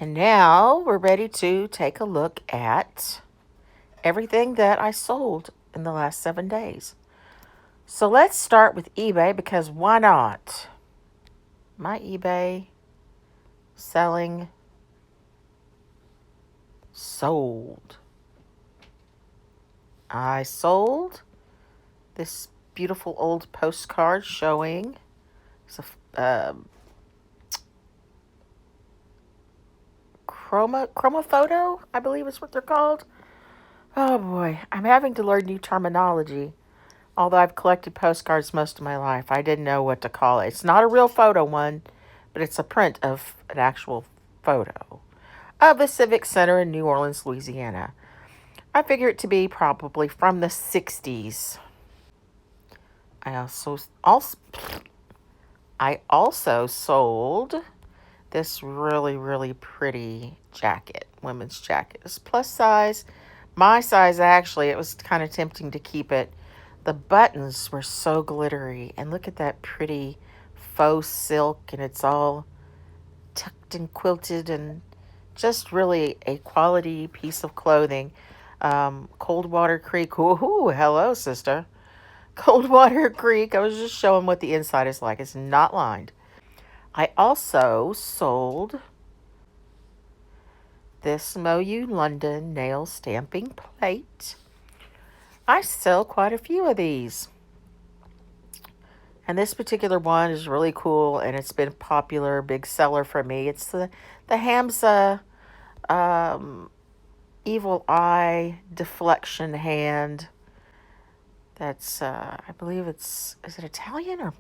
And now we're ready to take a look at everything that I sold in the last 7 days. So let's start with eBay because why not? My eBay selling sold. I sold this beautiful old postcard showing it's a chroma photo, I believe is what they're called. Oh boy, I'm having to learn new terminology. Although I've collected postcards most of my life, I didn't know what to call it. It's not a real photo one, but it's a print of an actual photo of the Civic Center in New Orleans, Louisiana. I figure it to be probably from the 60s. I also sold this really, really pretty jacket, women's jacket. It's plus size. My size, actually, it was kind of tempting to keep it. The buttons were so glittery. And look at that pretty faux silk. And it's all tucked and quilted and just really a quality piece of clothing. Coldwater Creek. Ooh, hello, sister. Coldwater Creek. I was just showing what the inside is like. It's not lined. I also sold this Moyu London nail stamping plate. I sell quite a few of these. And this particular one is really cool and it's been a popular big seller for me. It's the Hamza um, Evil Eye Deflection Hand. That's, I believe is it Italian or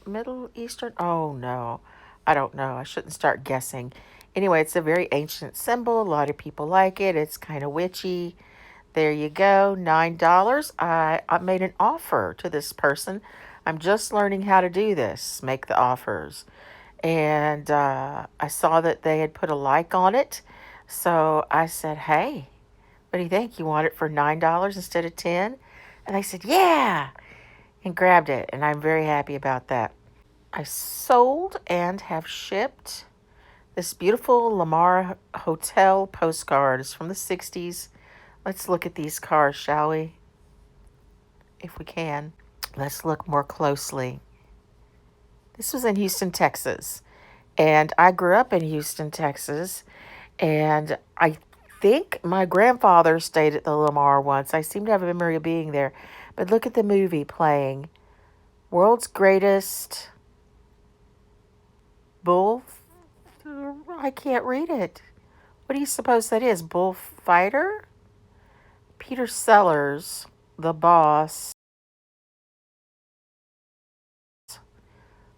Middle Eastern? Oh no, I don't know. I shouldn't start guessing. Anyway, it's a very ancient symbol. A lot of people like it. It's kind of witchy. There you go, $9. I made an offer to this person. I'm just learning how to do this, make the offers. And I saw that they had put a like on it. So I said, hey, what do you think? You want it for $9 instead of 10? And they said, yeah, and grabbed it. And I'm very happy about that. I sold and have shipped this beautiful Lamar Hotel postcard. It's from the 60s. Let's look at these cars, shall we? If we can. Let's look more closely. This was in Houston, Texas. And I grew up in Houston, Texas. And I think my grandfather stayed at the Lamar once. I seem to have a memory of being there. But look at the movie playing. World's Greatest Bull. I can't read it. What do you suppose that is? Bullfighter? Peter Sellers, the boss.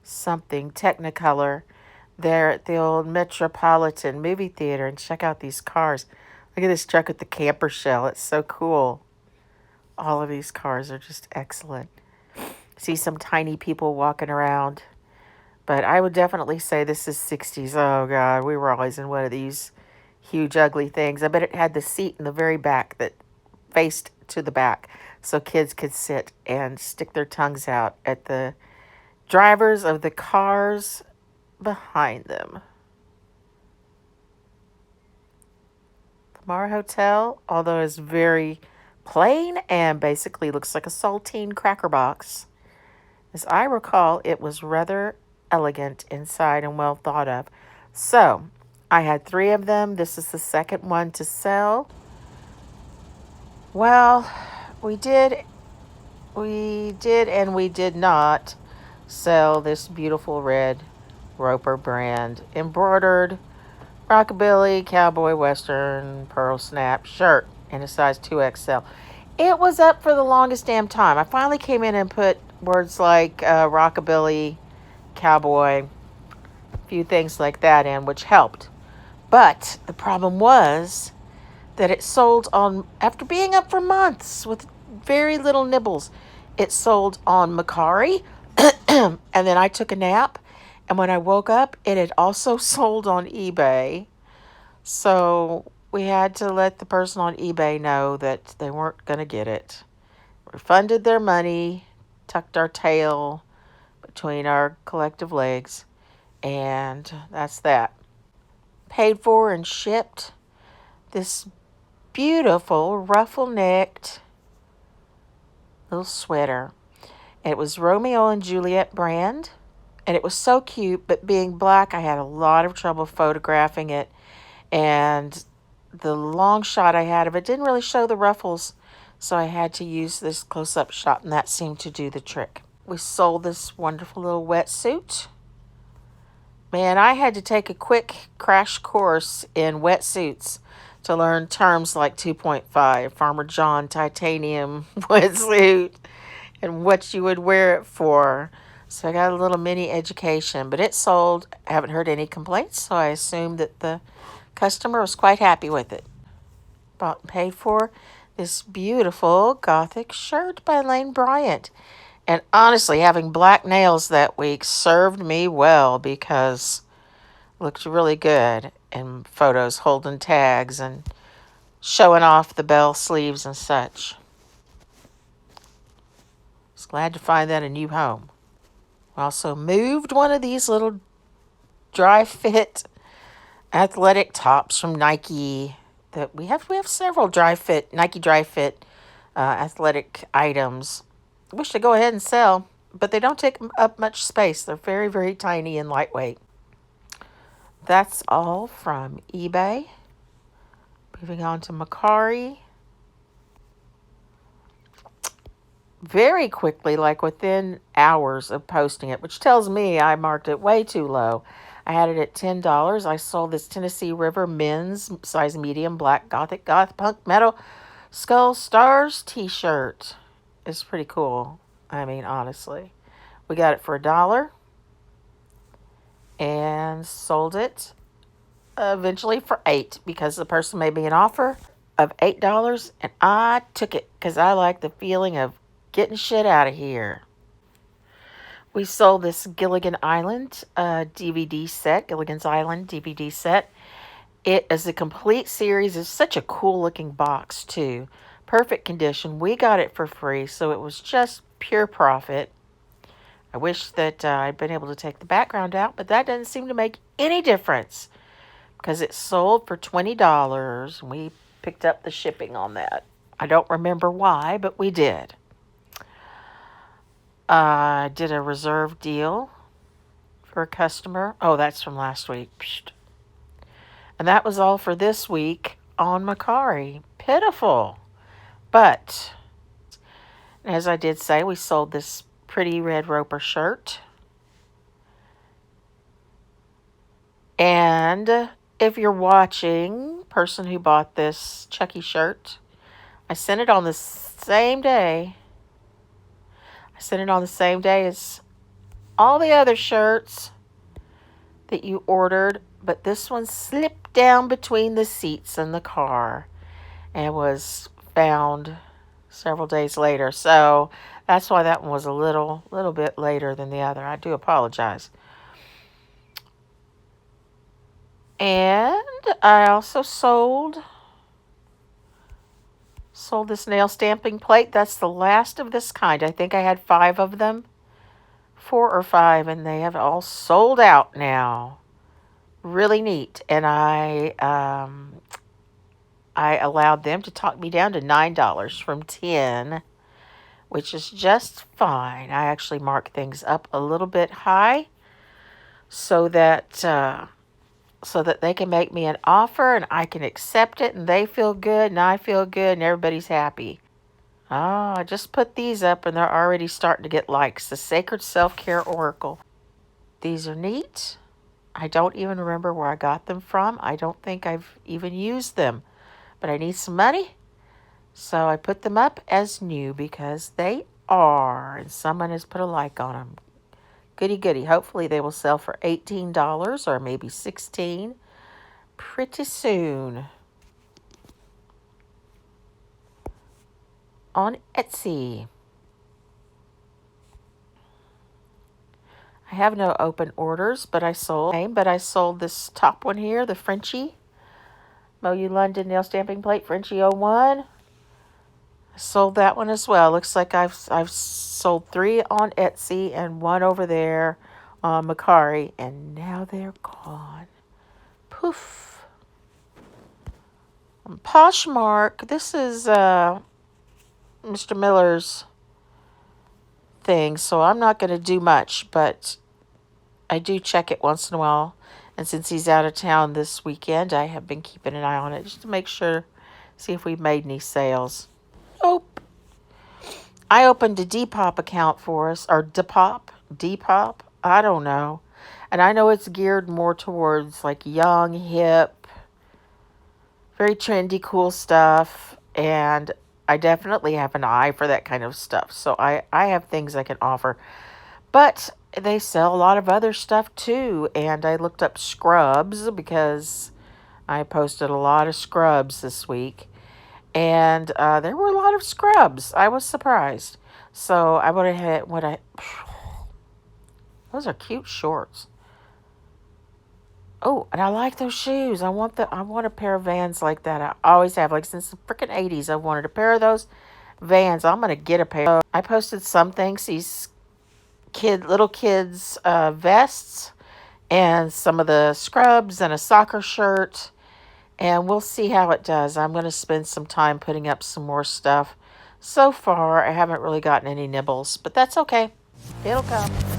Something Technicolor there at the old Metropolitan movie theater, and check out these cars. Look at this truck with the camper shell. It's so cool. All of these cars are just excellent. See some tiny people walking around. But I would definitely say this is 60s. Oh God, we were always in one of these huge ugly things. I bet it had the seat in the very back that faced to the back so kids could sit and stick their tongues out at the drivers of the cars behind them. Lamar Hotel, although it's very plain and basically looks like a saltine cracker box. As I recall, it was rather elegant inside and well thought of. So, I had 3 of them. This is the second one to sell. Well, we did and we did not sell this beautiful red Roper brand embroidered rockabilly cowboy western pearl snap shirt in a size 2XL. It was up for the longest damn time. I finally came in and put words like rockabilly, cowboy, a few things like that in, which helped. But the problem was that it sold on, after being up for months with very little nibbles, it sold on Macari. And then I took a nap. And when I woke up, it had also sold on eBay. So we had to let the person on eBay know that they weren't going to get it. Refunded their money, tucked our tail between our collective legs, and that's that. paid for and shipped this beautiful ruffle-necked little sweater. It was Romeo and Juliet brand, and it was so cute, but being black, I had a lot of trouble photographing it, and the long shot I had of it didn't really show the ruffles, so I had to use this close-up shot, and that seemed to do the trick. We sold this wonderful little wetsuit. Man, I had to take a quick crash course in wetsuits to learn terms like 2.5, Farmer John titanium wetsuit, and what you would wear it for. So I got a little mini education, but it sold. I haven't heard any complaints, so I assumed that the customer was quite happy with it. Bought and paid for this beautiful gothic shirt by Lane Bryant. And honestly, having black nails that week served me well because it looked really good in photos holding tags and showing off the bell sleeves and such. Was glad to find that a new home. We also moved one of these little dry fit athletic tops from Nike that we have several Nike dry fit athletic items. I wish to go ahead and sell, but they don't take up much space. They're very, very tiny and lightweight. That's all from eBay. Moving on to Mercari. Very quickly, like within hours of posting it, which tells me I marked it way too low. I had it at $10. I sold this Tennessee River men's size medium black gothic goth punk metal skull stars t-shirt. It's pretty cool. I mean, honestly. We got it for $1 and sold it eventually for $8 because the person made me an offer of $8 and I took it because I like the feeling of getting shit out of here. We sold this Gilligan's Island DVD set. It is a complete series. It's such a cool looking box too. Perfect condition. We got it for free, so it was just pure profit. I wish that I'd been able to take the background out, but that doesn't seem to make any difference because it sold for $20. We picked up the shipping on that. I don't remember why, but we did. I did a reserve deal for a customer. Oh, that's from last week. Psst. And that was all for this week on Mercari. Pitiful. But, as I did say, we sold this pretty red Roper shirt. And if you're watching, person who bought this Chucky shirt, I sent it on the same day. As all the other shirts that you ordered, but this one slipped down between the seats in the car and was found several days later. So that's why that one was a little bit later than the other. I do apologize. And I also sold this nail stamping plate. That's the last of this kind. I think I had 5 of them. 4 or 5, and they have all sold out now. Really neat. And I allowed them to talk me down to $9 from $10, which is just fine. I actually mark things up a little bit high so that they can make me an offer and I can accept it and they feel good and I feel good and everybody's happy. Oh, I just put these up and they're already starting to get likes. The Sacred Self-Care Oracle. These are neat. I don't even remember where I got them from. I don't think I've even used them. But I need some money. So I put them up as new because they are. And someone has put a like on them. Goody goody. Hopefully they will sell for $18 or maybe $16 pretty soon. On Etsy. I have no open orders, but I sold this top one here, the Frenchie. Moyu London nail stamping plate, Frenchie 01. I sold that one as well. Looks like I've sold 3 on Etsy and 1 over there on Mercari, and now they're gone. Poof. Poshmark. This is Mr. Miller's thing, so I'm not going to do much, but I do check it once in a while. And since he's out of town this weekend, I have been keeping an eye on it just to make sure, see if we've made any sales. Oh, I opened a Depop account for us, or Depop, I don't know. And I know it's geared more towards like young, hip, very trendy, cool stuff. And I definitely have an eye for that kind of stuff. So I have things I can offer. But they sell a lot of other stuff too. And I looked up scrubs because I posted a lot of scrubs this week. And there were a lot of scrubs. I was surprised. So I went ahead, those are cute shorts. Oh, and I like those shoes. I want a pair of Vans like that. I always have, like since the freaking 80s. I wanted a pair of those Vans. I'm gonna get a pair. I posted some things, these little kids vests and some of the scrubs and a soccer shirt, and we'll see how it does. I'm gonna spend some time putting up some more stuff. So far, I haven't really gotten any nibbles, but that's okay. It'll come.